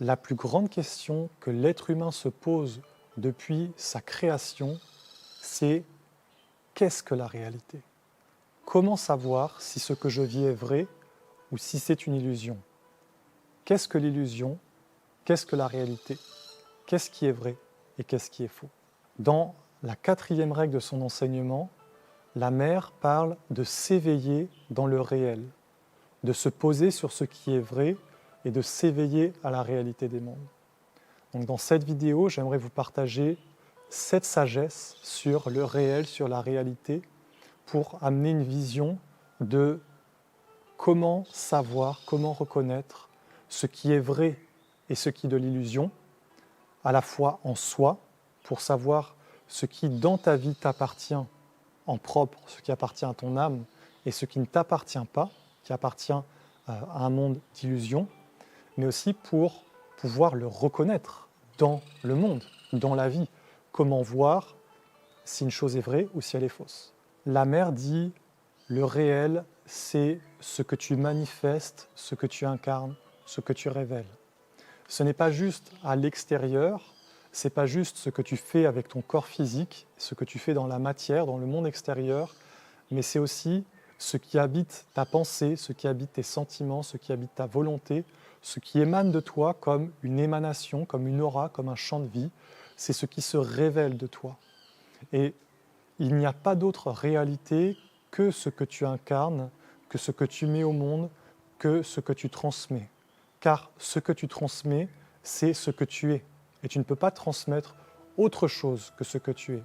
la plus grande question que l'être humain se pose depuis sa création, c'est qu'est-ce que la réalité? Comment savoir si ce que je vis est vrai ou si c'est une illusion? Qu'est-ce que l'illusion? Qu'est-ce que la réalité? Qu'est-ce qui est vrai et qu'est-ce qui est faux? Dans la 4e règle de son enseignement, la mère parle de s'éveiller dans le réel, de se poser sur ce qui est vrai et de s'éveiller à la réalité des mondes. Donc dans cette vidéo, j'aimerais vous partager cette sagesse sur le réel, sur la réalité, pour amener une vision de comment savoir, comment reconnaître ce qui est vrai et ce qui est de l'illusion, à la fois en soi, pour savoir ce qui dans ta vie t'appartient en propre, ce qui appartient à ton âme, et ce qui ne t'appartient pas, qui appartient à un monde d'illusions, mais aussi pour pouvoir le reconnaître dans le monde, dans la vie. Comment voir si une chose est vraie ou si elle est fausse. La mère dit, le réel, c'est ce que tu manifestes, ce que tu incarnes, ce que tu révèles. Ce n'est pas juste à l'extérieur, ce n'est pas juste ce que tu fais avec ton corps physique, ce que tu fais dans la matière, dans le monde extérieur, mais c'est aussi ce qui habite ta pensée, ce qui habite tes sentiments, ce qui habite ta volonté, ce qui émane de toi comme une émanation, comme une aura, comme un champ de vie, c'est ce qui se révèle de toi. Et il n'y a pas d'autre réalité que ce que tu incarnes, que ce que tu mets au monde, que ce que tu transmets. Car ce que tu transmets, c'est ce que tu es. Et tu ne peux pas transmettre autre chose que ce que tu es.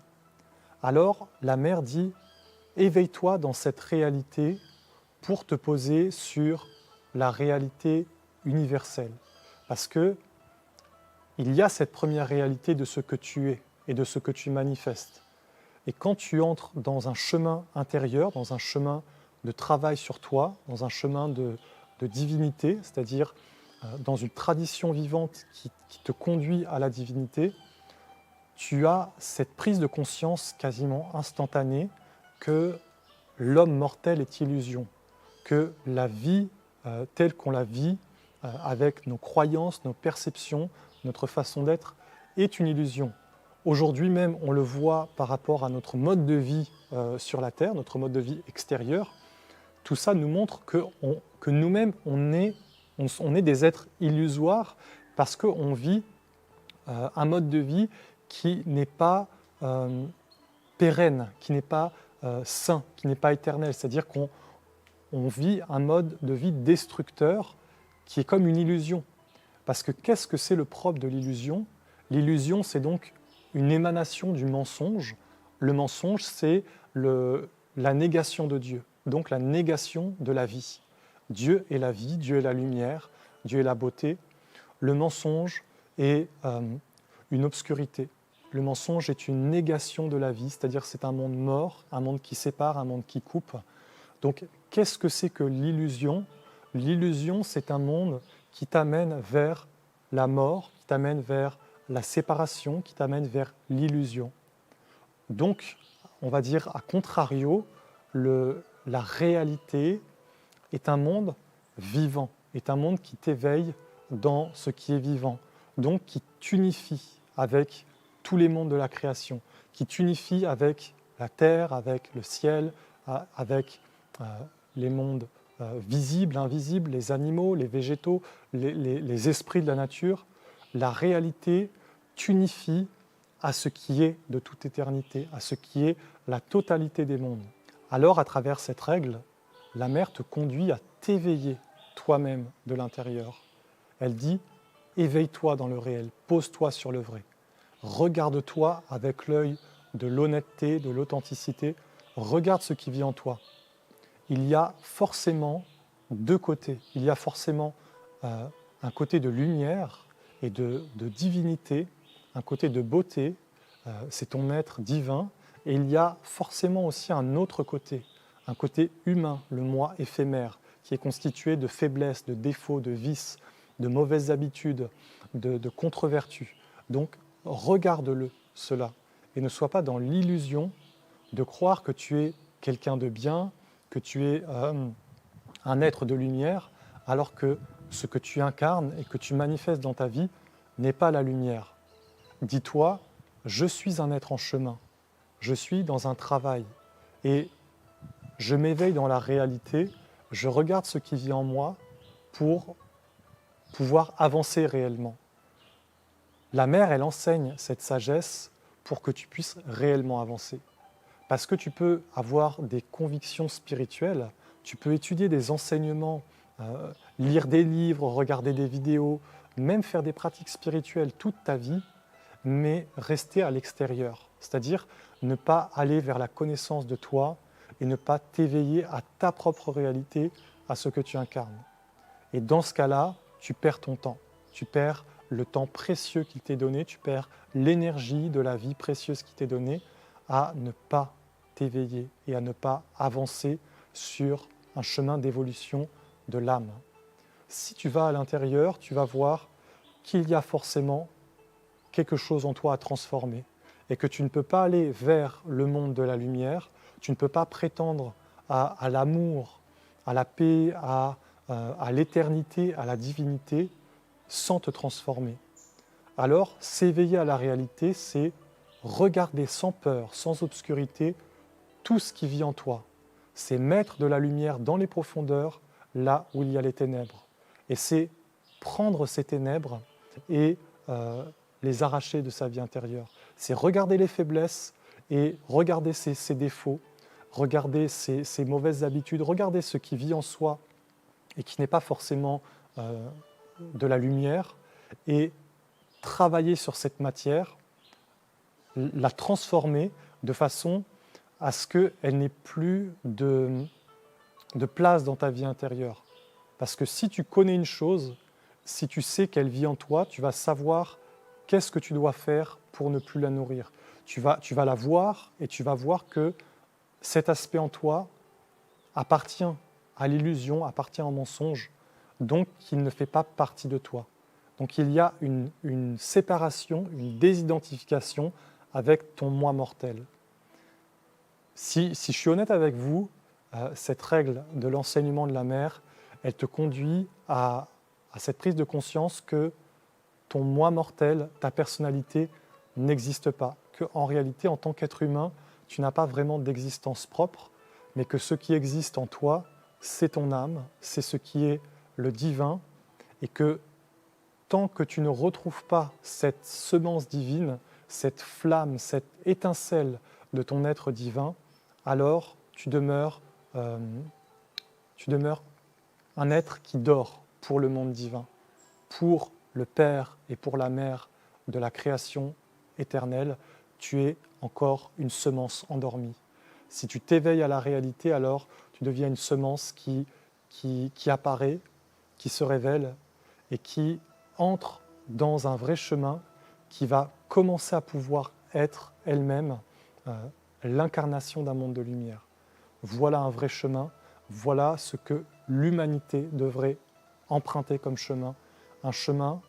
Alors, la mère dit, éveille-toi dans cette réalité pour te poser sur la réalité universelle. Parce que il y a cette première réalité de ce que tu es et de ce que tu manifestes. Et quand tu entres dans un chemin intérieur, dans un chemin de travail sur toi, dans un chemin de divinité, c'est-à-dire dans une tradition vivante qui te conduit à la divinité, tu as cette prise de conscience quasiment instantanée que l'homme mortel est illusion, que la vie telle qu'on la vit, avec nos croyances, nos perceptions, notre façon d'être, est une illusion. Aujourd'hui même, on le voit par rapport à notre mode de vie sur la Terre, notre mode de vie extérieur. Tout ça nous montre que nous-mêmes, on est des êtres illusoires parce qu'on vit un mode de vie qui n'est pas pérenne, qui n'est pas sain, qui n'est pas éternel. C'est-à-dire qu'on vit un mode de vie destructeur qui est comme une illusion. Parce que qu'est-ce que c'est le propre de l'illusion? L'illusion, c'est donc une émanation du mensonge. Le mensonge, c'est la négation de Dieu, donc la négation de la vie. Dieu est la vie, Dieu est la lumière, Dieu est la beauté. Le mensonge est une obscurité. Le mensonge est une négation de la vie, c'est-à-dire c'est un monde mort, un monde qui sépare, un monde qui coupe. Donc, qu'est-ce que c'est que l'illusion? L'illusion, c'est un monde qui t'amène vers la mort, qui t'amène vers la séparation, qui t'amène vers l'illusion. Donc, on va dire à contrario, la réalité est un monde vivant, est un monde qui t'éveille dans ce qui est vivant, donc qui t'unifie avec tous les mondes de la création, qui t'unifie avec la terre, avec le ciel, avec les mondes visibles, invisibles, les animaux, les végétaux, les esprits de la nature. La réalité t'unifie à ce qui est de toute éternité, à ce qui est la totalité des mondes. Alors, à travers cette règle, la mère te conduit à t'éveiller toi-même de l'intérieur. Elle dit, éveille-toi dans le réel, pose-toi sur le vrai. Regarde-toi avec l'œil de l'honnêteté, de l'authenticité. Regarde ce qui vit en toi. Il y a forcément deux côtés. Il y a forcément un côté de lumière et de divinité, un côté de beauté, c'est ton être divin, et il y a forcément aussi un autre côté, un côté humain, le moi éphémère, qui est constitué de faiblesses, de défauts, de vices, de mauvaises habitudes, de contre-vertus. Donc, regarde-le, cela, et ne sois pas dans l'illusion de croire que tu es quelqu'un de bien, que tu es un être de lumière, alors que ce que tu incarnes et que tu manifestes dans ta vie n'est pas la lumière. Dis-toi, je suis un être en chemin, je suis dans un travail et je m'éveille dans la réalité, je regarde ce qui vit en moi pour pouvoir avancer réellement. La mère, elle enseigne cette sagesse pour que tu puisses réellement avancer. Parce que tu peux avoir des convictions spirituelles, tu peux étudier des enseignements, lire des livres, regarder des vidéos, même faire des pratiques spirituelles toute ta vie, mais rester à l'extérieur. C'est-à-dire ne pas aller vers la connaissance de toi et ne pas t'éveiller à ta propre réalité, à ce que tu incarnes. Et dans ce cas-là, tu perds ton temps. Tu perds le temps précieux qu'il t'est donné, tu perds l'énergie de la vie précieuse qui t'est donnée à ne pas t'éveiller et à ne pas avancer sur un chemin d'évolution de l'âme. Si tu vas à l'intérieur, tu vas voir qu'il y a forcément quelque chose en toi à transformer et que tu ne peux pas aller vers le monde de la lumière, tu ne peux pas prétendre à l'amour, à la paix, à l'éternité, à la divinité, sans te transformer. Alors, s'éveiller à la réalité, c'est regarder sans peur, sans obscurité, tout ce qui vit en toi. C'est mettre de la lumière dans les profondeurs, là où il y a les ténèbres. Et c'est prendre ces ténèbres et les arracher de sa vie intérieure. C'est regarder les faiblesses et regarder ses défauts, regarder ses mauvaises habitudes, regarder ce qui vit en soi et qui n'est pas forcément de la lumière, et travailler sur cette matière, la transformer de façon à ce qu'elle n'ait plus de place dans ta vie intérieure. Parce que si tu connais une chose, si tu sais qu'elle vit en toi, tu vas savoir qu'est-ce que tu dois faire pour ne plus la nourrir. Tu vas la voir et tu vas voir que cet aspect en toi appartient à l'illusion, appartient au mensonge, donc il ne fait pas partie de toi. Donc il y a une séparation, une désidentification avec ton moi mortel. Si je suis honnête avec vous, cette règle de l'enseignement de la mère, elle te conduit à cette prise de conscience que ton moi mortel, ta personnalité n'existe pas, qu'en réalité, en tant qu'être humain, tu n'as pas vraiment d'existence propre, mais que ce qui existe en toi, c'est ton âme, c'est ce qui est le divin, et que tant que tu ne retrouves pas cette semence divine, cette flamme, cette étincelle de ton être divin, alors tu demeures un être qui dort pour le monde divin, pour le Père et pour la Mère de la création éternelle. Tu es encore une semence endormie. Si tu t'éveilles à la réalité, alors tu deviens une semence qui apparaît, qui se révèle et qui entre dans un vrai chemin qui va commencer à pouvoir être elle-même l'incarnation d'un monde de lumière. Voilà un vrai chemin, voilà ce que l'humanité devrait emprunter comme chemin, un chemin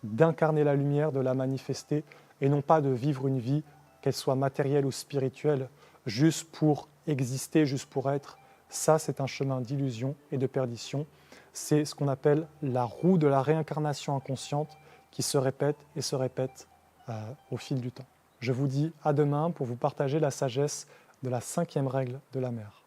d'incarner la lumière, de la manifester, et non pas de vivre une vie, qu'elle soit matérielle ou spirituelle, juste pour exister, juste pour être. Ça, c'est un chemin d'illusion et de perdition. C'est ce qu'on appelle la roue de la réincarnation inconsciente qui se répète et se répète au fil du temps. Je vous dis à demain pour vous partager la sagesse de la 5e règle de la mère.